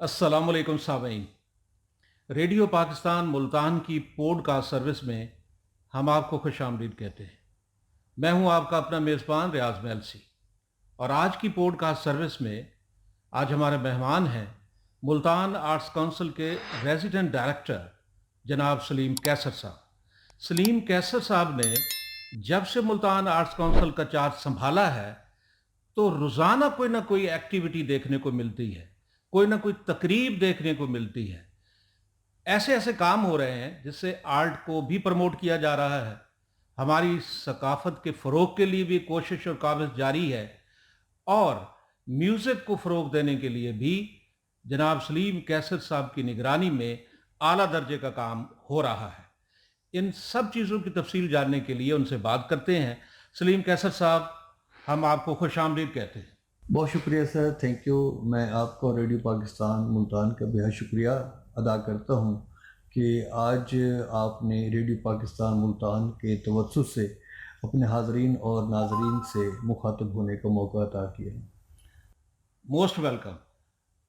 अस्सलाम वालेकुम सामीन। रेडियो पाकिस्तान मुल्तान की पॉडकास्ट सर्विस में हम आपको खुश आमदीद कहते हैं। मैं हूं आपका अपना मेज़बान रियाज मेलसी और आज की पॉडकास्ट सर्विस में आज हमारे मेहमान हैं मुल्तान आर्ट्स काउंसिल के रेजिडेंट डायरेक्टर जनाब सलीम कैसर साहब। सलीम कैसर साहब ने जब से मुल्तान आर्ट्स काउंसिल का चार्ज संभाला है तो रोज़ाना कोई ना कोई एक्टिविटी देखने को मिलती है, कोई ना कोई तकरीब देखने को मिलती है। ऐसे ऐसे काम हो रहे हैं जिससे आर्ट को भी प्रमोट किया जा रहा है, हमारी सकाफत के फ़रोग के लिए भी कोशिश और काविश जारी है और म्यूज़िक को फ़रोग देने के लिए भी जनाब सलीम कैसर साहब की निगरानी में आला दर्जे का काम हो रहा है। इन सब चीज़ों की तफसील जानने के लिए उनसे बात करते हैं। सलीम कैसर साहब, हम आपको खुश आमदीद कहते हैं। बहुत शुक्रिया सर, थैंक यू। मैं आपका और रेडियो पाकिस्तान मुल्तान का बेहद शुक्रिया अदा करता हूँ कि आज आपने रेडियो पाकिस्तान मुल्तान के तवज्जुह से अपने हाज़रीन और नाज़रीन से मुखातब होने का मौका अता किया। Most welcome.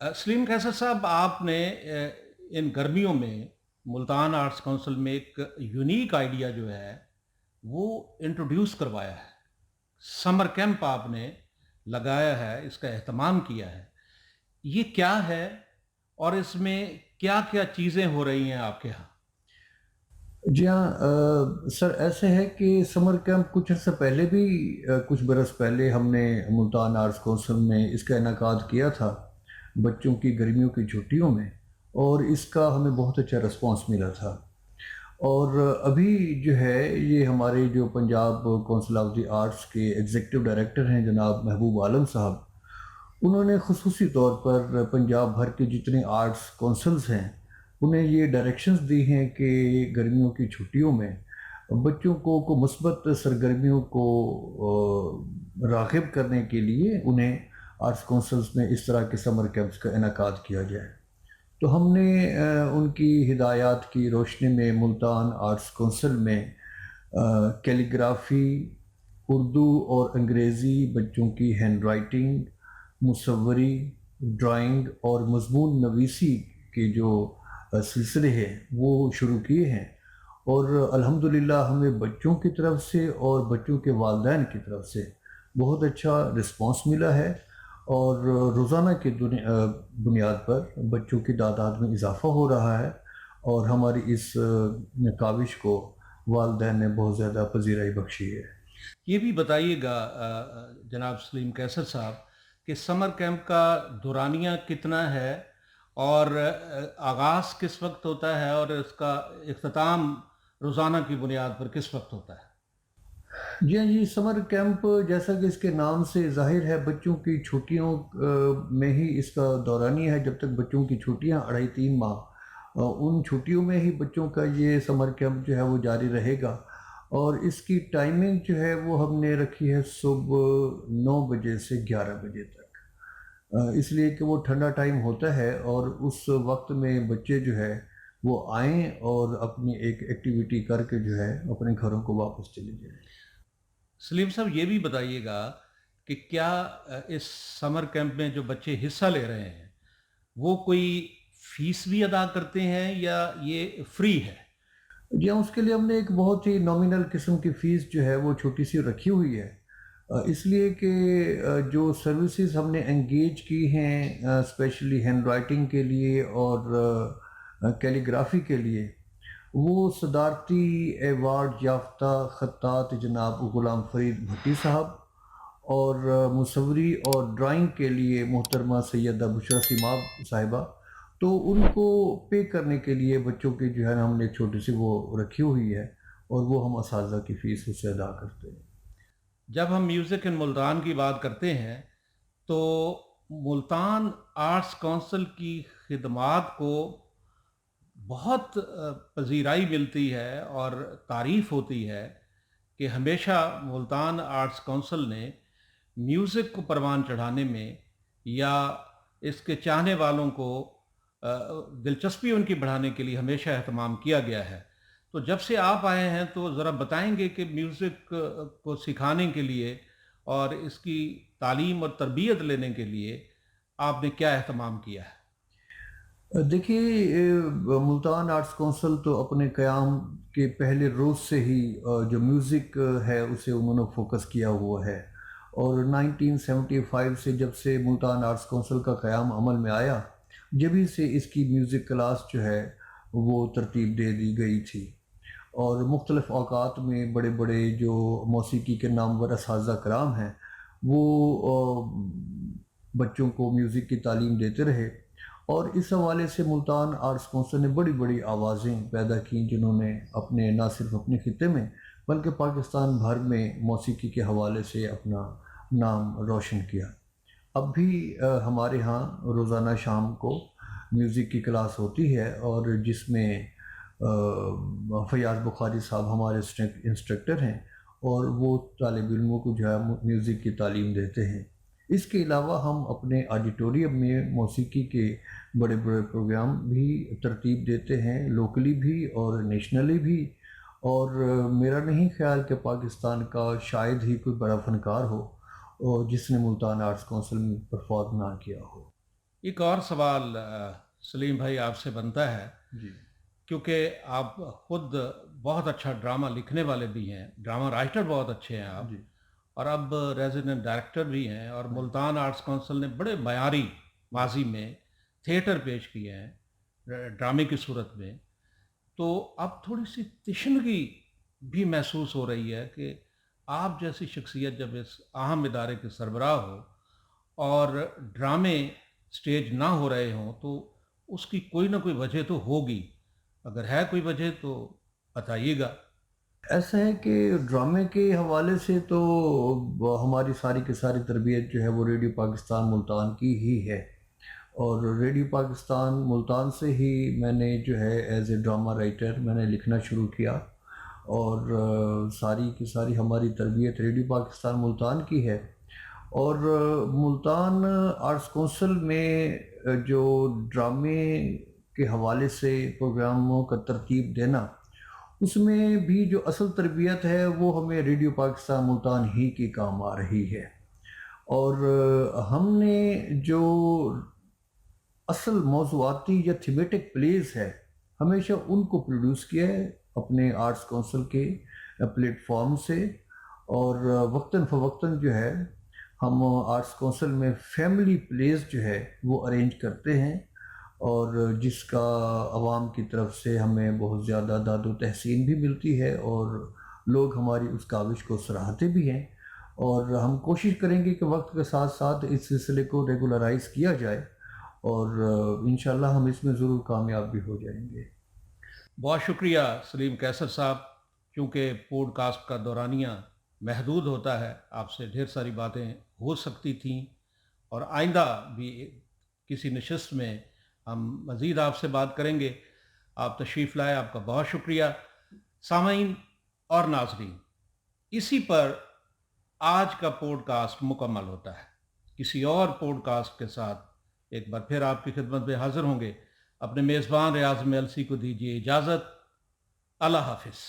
सलीम कैसर साहब, आपने इन गर्मियों में मुल्तान आर्ट्स काउंसिल में एक यूनिक आइडिया जो है वो इंट्रोड्यूस करवाया है। समर कैंप आपने लगाया है, इसका एहतमाम किया है। ये क्या है और इसमें क्या क्या चीज़ें हो रही हैं आपके यहाँ? जी हाँ, सर ऐसे है कि समर कैंप कुछ अर्से पहले भी कुछ बरस पहले हमने मुल्तान आर्ट्स काउंसिल में इसका इनकाद किया था बच्चों की गर्मियों की छुट्टियों में, और इसका हमें बहुत अच्छा रिस्पांस मिला था। और अभी जो है ये हमारे जो Punjab council of the arts के एग्जीक्यूटिव डायरेक्टर हैं जनाब महबूब आलम साहब, उन्होंने खुसूसी तौर पर पंजाब भर के जितने आर्ट्स काउंसिल्स हैं उन्हें ये डायरेक्शंस दी हैं कि गर्मियों की छुट्टियों में बच्चों को मुस्बत सरगर्मियों को राग़िब करने के लिए उन्हें आर्ट्स काउंसिल्स में इस तरह के समर कैंप्स का इनकाद किया जाए। तो हमने उनकी हिदायत की रोशनी में मुल्तान आर्ट्स काउंसिल में कैलीग्राफी, उर्दू और अंग्रेज़ी बच्चों की हैंड राइटिंग, मुसव्वरी, ड्राइंग और मज़मून नवीसी के जो सिलसिले हैं वो शुरू किए हैं। और अल्हम्दुलिल्लाह हमें बच्चों की तरफ से और बच्चों के वालिदैन की तरफ से बहुत अच्छा रिस्पांस मिला है, और रोज़ाना की बुनियाद पर बच्चों की तादाद में इजाफ़ा हो रहा है, और हमारी इस काविश को वालिदैन ने बहुत ज़्यादा पजीराई बख्शी है। ये भी बताइएगा जनाब सलीम कैसर साहब कि समर कैंप का दौरानिया कितना है और आगाज़ किस वक्त होता है और इसका इख्तिताम रोज़ाना की बुनियाद पर किस वक्त होता है? जी हाँ जी, समर कैंप जैसा कि इसके नाम से ज़ाहिर है बच्चों की छुट्टियों में ही इसका दौरानिया है। जब तक बच्चों की छुट्टियाँ 2.5-3 माह, उन छुट्टियों में ही बच्चों का ये समर कैंप जो है वो जारी रहेगा। और इसकी टाइमिंग जो है वो हमने रखी है सुबह 9 बजे से 11 बजे तक, इसलिए कि वो ठंडा टाइम होता है और उस वक्त में बच्चे जो है वो आएँ और अपनी एक एक्टिविटी करके जो है अपने घरों को वापस चले जाएँ। सलीम साहब, ये भी बताइएगा कि क्या इस समर कैंप में जो बच्चे हिस्सा ले रहे हैं वो कोई फीस भी अदा करते हैं या ये फ्री है? जी हाँ, उसके लिए हमने एक बहुत ही नॉमिनल किस्म की फ़ीस जो है वो छोटी-सी रखी हुई है। इसलिए कि जो सर्विसेज़ हमने एंगेज की हैं स्पेशली हैंड राइटिंग के लिए और कैलीग्राफ़ी के लिए, वो सदारती अवार्ड याफ्ता ख़त्तात जनाब ग़ुलाम फ़रीद भट्टी साहब, और मुसव्वरी और ड्राइंग के लिए मोहतरमा सैयदा बुशरा सीमाब साहिबा। तो उनको पे करने के लिए बच्चों की जो है ना हमने एक छोटी सी वो रखी हुई है, और वो हम असातिज़ा की फ़ीस उससे अदा करते हैं। जब हम म्यूज़िक इन मुल्तान की बात करते हैं तो मुल्तान आर्ट्स काउंसिल की खिदमात को बहुत पजीराई मिलती है और तारीफ़ होती है कि हमेशा मुल्तान आर्ट्स काउंसिल ने म्यूज़िक को परवान चढ़ाने में या इसके चाहने वालों को दिलचस्पी उनकी बढ़ाने के लिए हमेशा एहतमाम किया गया है। तो जब से आप आए हैं तो ज़रा बताएंगे कि म्यूज़िक को सिखाने के लिए और इसकी तालीम और तरबियत लेने के लिए आपने क्या एहतमाम किया है? देखिए, मुल्तान आर्ट्स काउंसिल तो अपने क़याम के पहले रोज़ से ही जो म्यूज़िक है उसे उन्होंने फ़ोकस किया हुआ है। और 1975 से जब से मुल्तान आर्ट्स काउंसिल का क़याम अमल में आया, जभी से इसकी म्यूज़िक क्लास जो है वो तरतीब दे दी गई थी। और मुख्तलिफ़ औक़ात में बड़े बड़े जो मौसीकी के नामवर असातिज़ा कराम हैं, वो बच्चों को म्यूज़िक की तालीम देते रहे। और इस हवाले से मुल्तान आर्ट्स काउंसिल ने बड़ी बड़ी आवाज़ें पैदा की, जिन्होंने अपने ना सिर्फ अपने खिते में बल्कि पाकिस्तान भर में मौसीकी के हवाले से अपना नाम रोशन किया। अब भी हमारे यहाँ रोज़ाना शाम को म्यूज़िक की क्लास होती है, और जिसमें फ़याज़ बुखारी साहब हमारे इंस्ट्रक्टर हैं, और वो तालिब इल्मों को जो है म्यूज़िक की तालीम देते हैं। इसके अलावा हम अपने ऑडिटोरियम में मौसीकी के बड़े बड़े प्रोग्राम भी तरतीब देते हैं, लोकली भी और नेशनली भी। और मेरा नहीं ख्याल कि पाकिस्तान का शायद ही कोई बड़ा फ़नकार हो और जिसने मुल्तान आर्ट्स काउंसिल में परफॉर्म ना किया हो। एक और सवाल सलीम भाई आपसे बनता है, जी। क्योंकि आप खुद बहुत अच्छा ड्रामा लिखने वाले भी हैं, ड्रामा राइटर बहुत अच्छे हैं आप, जी। और अब रेजिडेंट डायरेक्टर भी हैं, और हाँ। मुल्तान आर्ट्स काउंसिल ने बड़े मयारी माजी में थिएटर पेश किए हैं ड्रामे की सूरत में। तो अब थोड़ी सी तिशनगी भी महसूस हो रही है कि आप जैसी शख्सियत जब इस अहम इदारे के सरबराह हो और ड्रामे स्टेज ना हो रहे हों, तो उसकी कोई ना कोई वजह तो होगी। अगर है कोई वजह तो बताइएगा। ऐसा है कि ड्रामे के हवाले से तो हमारी सारी की सारी तरबियत जो है वो रेडियो पाकिस्तान मुल्तान की ही है। और रेडियो पाकिस्तान मुल्तान से ही मैंने जो है एज ए ड्रामा राइटर मैंने लिखना शुरू किया। और सारी की सारी हमारी तरबियत रेडियो पाकिस्तान मुल्तान की है। और मुल्तान आर्ट्स काउंसिल में जो ड्रामे के हवाले से प्रोग्रामों का तरतीब देना, उसमें भी जो असल तरबियत है वो हमें रेडियो पाकिस्तान मुल्तान ही की काम आ रही है। और हमने जो असल मौज़ूआती या थीमेटिक प्लेस है, हमेशा उनको प्रोड्यूस किया है अपने आर्ट्स काउंसिल के प्लेटफॉर्म से। और वक्तन फ़वक्तन जो है हम आर्ट्स काउंसिल में फैमिली प्लेस जो है वो अरेंज करते हैं, और जिसका आवाम की तरफ से हमें बहुत ज़्यादा दादो तहसीन भी मिलती है, और लोग हमारी उस काविश को सराहते भी हैं। और हम कोशिश करेंगे कि वक्त के साथ साथ इस सिलसिले को रेगुलराइज़ किया जाए, और इंशाल्लाह हम इसमें ज़रूर कामयाब भी हो जाएंगे। बहुत शुक्रिया सलीम कैसर साहब। क्योंकि पॉडकास्ट का दौरानिया महदूद होता है, आपसे ढेर सारी बातें हो सकती थीं, और आइंदा भी किसी नशिस्त में हम मज़ीद आपसे बात करेंगे। आप तशरीफ़ लाए, आपका बहुत शुक्रिया। सामाईन और नाज़रीन, इसी पर आज का पॉडकास्ट मुकम्मल होता है। किसी और पॉडकास्ट के साथ एक बार फिर आपकी खिदमत में हाजिर होंगे। अपने मेज़बान रियाज मेलसी को दीजिए इजाज़त। अल्लाह हाफिज़।